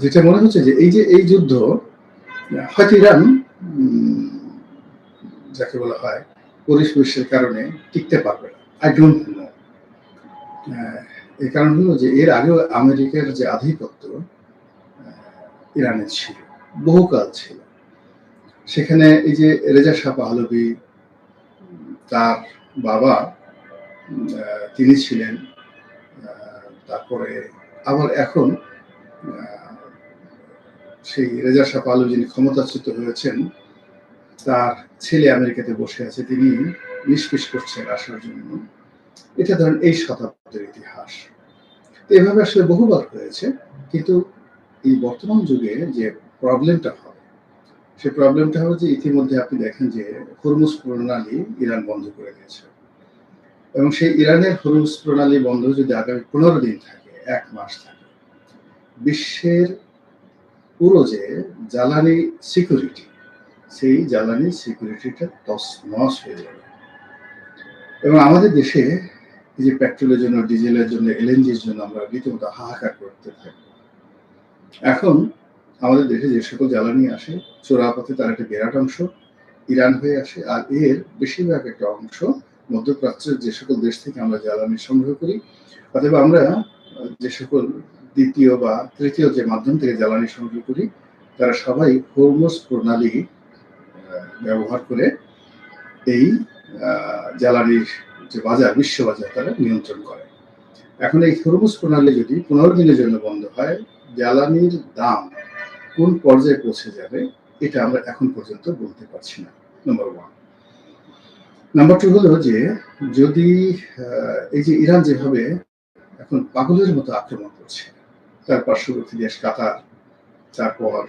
যেটা মনে হচ্ছে যে এই যুদ্ধ হয়তো ইরান যাকে বলা হয় পরিবেশের কারণে টিকতে পারবে না। I don't know. এই কারণ হলো যে এর আগেও আমেরিকার যে আধিপত্য ইরানে ছিল, বহুকাল ছিল। সেখানে এই যে রেজা শাহ পাহলভি, তার বাবা তিনি ছিলেন, তারপরে আবার এখন সেই রেজা শাহ পাহলভি যিনি ক্ষমতাচ্যুত হয়েছেন, তার ছেলে আমেরিকাতে বসে আছে, তিনি নিষ্পিস করছেন আসার জন্য। এটা ধরেন এই শতাব্দীর ইতিহাস। এভাবে আসলে বহুবার হয়েছে, কিন্তু এই বর্তমান যুগে যে প্রবলেমটা হবে, সেই প্রবলেমটা হবে যে ইতিমধ্যে আপনি দেখেন যে হরমুজ প্রণালী ইরান বন্ধ করে দিয়েছে, এবং সেই ইরানের হরমুজ প্রণালী বন্ধ যদি আগামী 15 দিন থাকে, 1 মাস থাকে, বিশ্বের পুরো যে জ্বালানি সিকিউরিটি, সেই জ্বালানি সিকিউরিটিটা তছনছ হয়ে যাবে। এবং আমাদের দেশে এই যে পেট্রোলের জন্য, ডিজেলের জন্য, এলএনজির জন্য আমরা রীতিমতো হাহাকার করতে থাকি। এখন আমাদের দেশে যে সকল জ্বালানি আসে, চোরাপথে তার একটা বিরাট অংশ ইরান হয়ে আসে, আর এর বেশিরভাগ একটা অংশ মধ্যপ্রাচ্যের যে সকল দেশ থেকে আমরা জ্বালানি সংগ্রহ করি, অথবা আমরা যে সকল দ্বিতীয় বা তৃতীয় যে মাধ্যম থেকে জ্বালানি সংগ্রহ করি, তারা সবাই হরমুজ প্রণালী ব্যবহার করে এই জ্বালানির যে বাজার, বিশ্ব বাজার, তারা নিয়ন্ত্রণ করে। এখন এই হরমুজ প্রণালী যদি 15 দিনের জন্য বন্ধ হয়, জ্বালানির দাম কোন পর্যায়ে পৌঁছে যাবে এটা আমরা এখন পর্যন্ত বলতে পারছি না, নাম্বার 1। নাম্বার 2 হলো যে যদি এই যে ইরান যেভাবে এখন পাগলের মতো আক্রমণ করছে, তার পার্শ্ববর্তী দেশ কাতার, তারপর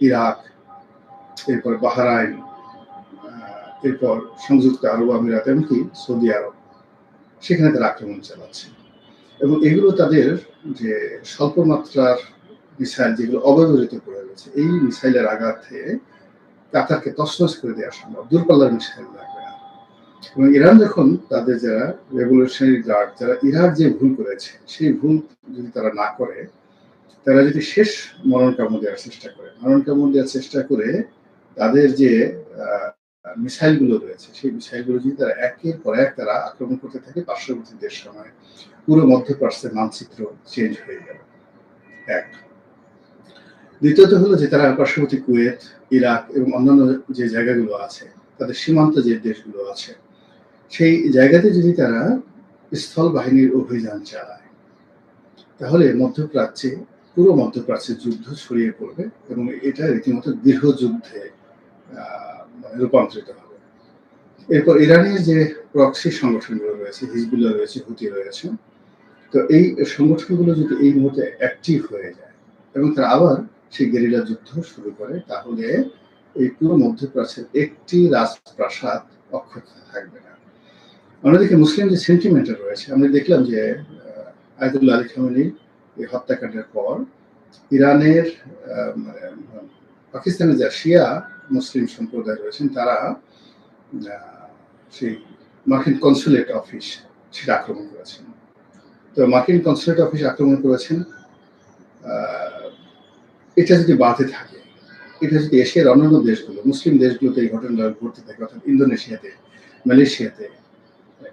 ইরাক, এরপর বাহরাইন, এরপর সংযুক্ত আরব আমিরাত, এমনকি সৌদি আরব, সেখানে তারা আক্রমণ চালাচ্ছে। এবং এগুলো তাদের যে স্বল্প মাত্রার মিসাইল যেগুলো অব্যবহৃত পড়ে গেছে, এই মিসাইলের আঘাতে কাতারকে তছনছ করে দেওয়া সম্ভব, দূরপাল্লার মিসাইল লাগবে না। এবং ইরান যখন তাদের যারা রেভলিউশনারি গার্ড, যারা ইরাক যে ভুল করেছে, সেই ভুল যদি তারা না করে, তারা যদি শেষ মরণ কামড় দেওয়ার চেষ্টা করে, মরণ কামড় দেওয়ার চেষ্টা করে তাদের যে মিসাইলগুলো রয়েছে, সেই মিসাইলগুলো যদি তারা একের পর এক তারা আক্রমণ করতে থাকে, পার্শ্ববর্তী দেশ সময় পুরো মধ্যপ্রাচ্যের মানচিত্র চেঞ্জ হয়ে গেল। এক। দ্বিতীয়ত হলো যে তারা পার্শ্ববর্তী কুয়েত, ইরাক এবং অন্যান্য যে জায়গাগুলো আছে, তাদের সীমান্ত যে দেশগুলো আছে, সেই জায়গাতে যদি তারা স্থল বাহিনীর অভিযান চালায়, তাহলে মধ্যপ্রাচ্যে, পুরো মধ্যপ্রাচ্যে যুদ্ধ ছড়িয়ে পড়বে এবং এটা রীতিমতো গৃহযুদ্ধে রূপান্তরিত হবে। এরপর ইরানের যে প্রক্সি সংগঠনগুলো রয়েছে, হিজবুল্লাহ রয়েছে, হুতি রয়েছে, তো এই সংগঠনগুলো যদি এই মুহূর্তে অ্যাক্টিভ হয়ে যায় এবং তারা আবার সেই গেরিলা যুদ্ধ শুরু করে, তাহলে এই পুরো মধ্যপ্রাচ্যের একটি রাজপ্রাসাদ অক্ষত থাকবে না। অন্যদিকে মুসলিম যে সেন্টিমেন্টটা রয়েছে, আমরা দেখলাম যে আয়াতুল্লাহ আলী খামেনির এই হত্যাকাণ্ডের পর ইরানের পাকিস্তানের যা শিয়া মুসলিম সম্প্রদায় রয়েছেন, তারা সেই মার্কিন কনসুলেট অফিস সেটা আক্রমণ করেছেন। তো মার্কিন কনসুলেট অফিস আক্রমণ করেছেন, এটা যদি বাড়তে থাকে, এটা যদি এশিয়ার অন্যান্য দেশগুলো, মুসলিম দেশগুলোতে এই ঘটনাটা ঘটতে থাকে, অর্থাৎ ইন্দোনেশিয়াতে, মালয়েশিয়াতে,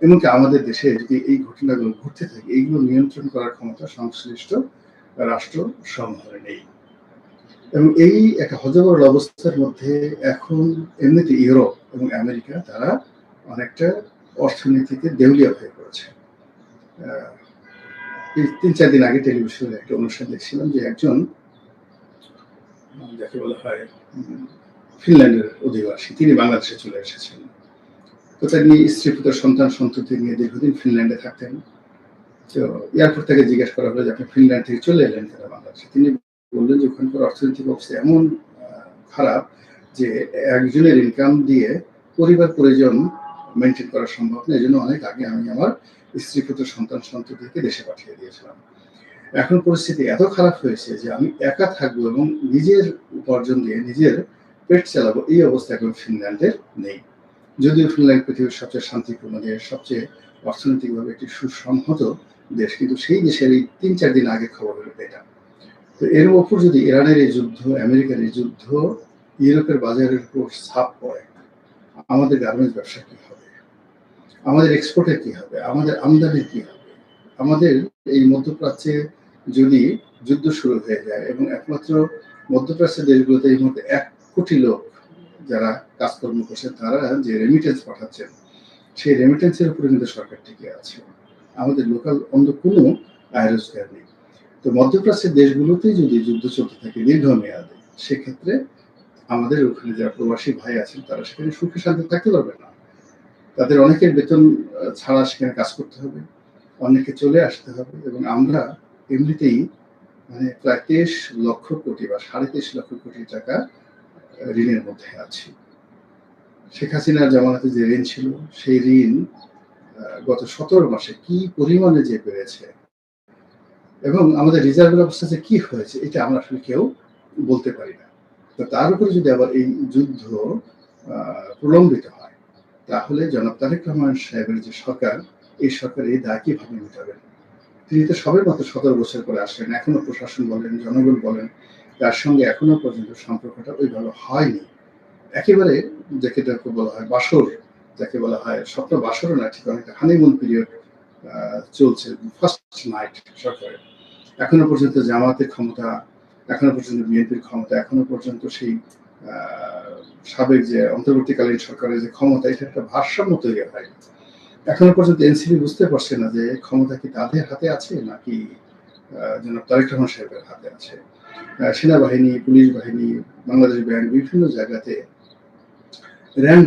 এমনকি আমাদের দেশে যদি এই ঘটনাগুলো ঘটতে থাকে, এইগুলো নিয়ন্ত্রণ করার ক্ষমতা সংশ্লিষ্ট রাষ্ট্র সমূহের নেই। এবং এই একটা হযবরল অবস্থার মধ্যে এখন এমনিতে ইউরোপ এবং আমেরিকা তারা অনেকটা অর্থনীতিতে দেউলিয়া হয়ে পড়েছে। এই 3-4 দিন আগে টেলিভিশনে একটা অনুষ্ঠান দেখছিলাম যে একজন, যাকে বলা হয় ফিনল্যান্ডের অধিবাসী, তিনি বাংলাদেশে চলে এসেছেন। তো তিনি স্ত্রী পুত্র সন্তান সন্ততি নিয়ে দীর্ঘদিন ফিনল্যান্ডে থাকতেন। তো এয়ারপোর্ট থেকে জিজ্ঞেস করা হলো যে আপনি ফিনল্যান্ড থেকে চলে এলেন কেন বাংলাদেশে? তিনি বললেন যে ওখানকার অর্থনৈতিক অবস্থা এমন খারাপ যে একজনের ইনকাম দিয়ে পরিবার পরিজন মেনটেন করা সম্ভব না, এই জন্য অনেক আগে আমি আমার স্ত্রী পুত্র সন্তান সন্ততিকে দেশে পাঠিয়ে দিয়েছিলাম। এখন পরিস্থিতি এত খারাপ হয়েছে যে আমি একা থাকবো এবং নিজের উপার্জন দিয়ে নিজের পেট চালাবো, এই অবস্থা এখন ফিনল্যান্ডের নেই। যদিও ফিনল্যান্ড পৃথিবীর সবচেয়ে শান্তিপূর্ণ দেশ, সবচেয়ে অর্থনৈতিকভাবে একটি সুসংহত দেশ, কিন্তু সেই দেশের এই 3-4 দিন আগে খবর হলো এটা। তো এর উপর যদি ইরানের এই যুদ্ধ, আমেরিকার এই যুদ্ধ ইউরোপের বাজারের উপর ছাপ পড়ে, আমাদের গার্মেন্টস ব্যবসা কি হবে, আমাদের এক্সপোর্টের কি হবে, আমাদের আমদানির কি হবে, আমাদের এই মধ্যপ্রাচ্যে যদি যুদ্ধ শুরু হয়ে যায় এবং একমাত্র মধ্যপ্রাচ্যের দেশগুলোতে এই মুহূর্তে 1 কোটি লোক যারা কাজকর্ম করছেন তারা যে রেমিটেন্স পাঠাচ্ছেন, সেই রেমিটেন্সের উপরে কিন্তু সরকার টিকে আছে। আমাদের লোকাল অন্য কোনো আয় রোজগার নেই। তো মধ্যপ্রাচ্যের দেশগুলোতেই যদি যুদ্ধ চলতে থাকে দীর্ঘমেয়াদে, সেক্ষেত্রে আমাদের ওখানে যারা প্রবাসী ভাই আছেন তারা সেখানে সুখে শান্তি থাকতে পারবে না। তাদের অনেকের বেতন ছাড়া সেখানে কাজ করতে হবে, অনেকে চলে আসতে হবে এবং আমরা এমনিতেই মানে প্রায় 23 লক্ষ কোটি বা 23.5 লক্ষ কোটি টাকা ঋণের মধ্যে আছি। শেখ হাসিনার জামানাতে যে ঋণ ছিল সেই ঋণ গত 17 মাসে কি পরিমাণে যে বেড়েছে এবং আমাদের রিজার্ভের অবস্থা যে কি হয়েছে এটা আমরা আসলে কেউ বলতে পারি না। তো তার উপরে যদি আবার এই যুদ্ধ প্রলম্বিত হয় তাহলে জনাব তারেক রহমান সাহেবের যে সরকার, এই সরকার এই দায় কিভাবে মেটাবেন? তিনি তো সবে মাত্র 17 বছর করে আসলেন, এখনো প্রশাসন বলেন, জনগণ বলেন, তার সঙ্গে এখনো পর্যন্ত সম্পর্কটা ওইভাবে হয়নি। একেবারে যাকে বলা হয় বাসর, যাকে বলা হয় স্বপ্ন বাসরও না, ঠিক অনেকটা হানিমুন পিরিয়ড চলছে, ফার্স্ট নাইট সরকারের। এখনো পর্যন্ত জামাতের ক্ষমতা, এখনো পর্যন্ত বিএনপির ক্ষমতা, এখনো পর্যন্ত সেই সাবেক যে অন্তর্বর্তীকালীন সরকারের যে ক্ষমতা, এটা একটা ভারসাম্য তৈরি হয়। এখনো পর্যন্ত এনসিপি বুঝতে পারছে না যে ক্ষমতা কি তাদের হাতে আছে নাকি জনাব তারেক রহমান সাহেবের হাতে আছে। সেনাবাহিনী, পুলিশ বাহিনী, বাংলাদেশ ব্যাংক বিভিন্ন জায়গাতে র্যান্ডম